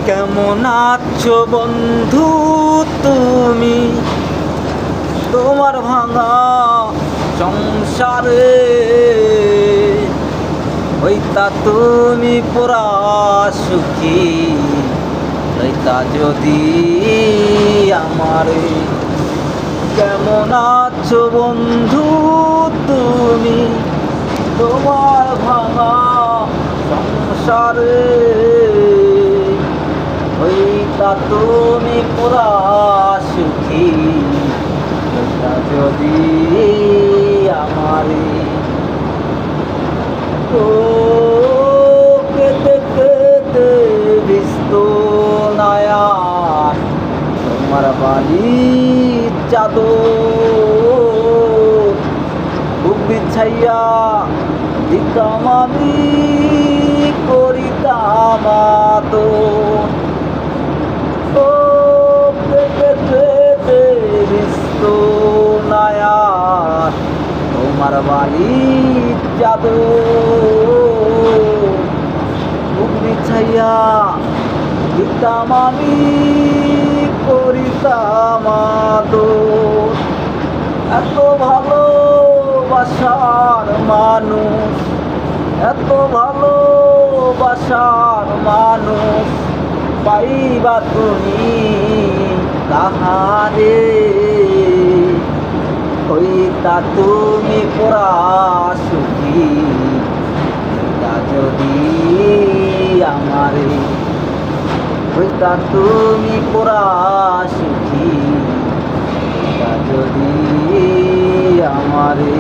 কেমন আছো বন্ধু তুমি? তোমার ভাঙা সংসারে হইতা তুমি পুরা সুখী, হইতা যদি আমারে। কেমন আছো বন্ধু তুমি? তোমার ভাঙা সংসারে হইতা তুমি পুরা সুখী, হইতা যদি আমারে। ও কেটে কেটে বিস্ত নায়ার তোমার বালির চাদর, বুক বিছাইয়া দিতাম আমি করিতাম আদর। ও কেটে কেটে বিস্ত নায়ার তোমার বালির চাদর, বুক বিছাইয়া দিতাম আমি করিতাম আদর। এত ভালোবাসার মানুষ, এত ভালোবাসার মানুষ পাইবা তুমি কাহারে? হইতা তুমি পুরা সুখী, হইতা যদি আমারে। হইতা তুমি পুরা সুখী, হইতা যদি আমারে।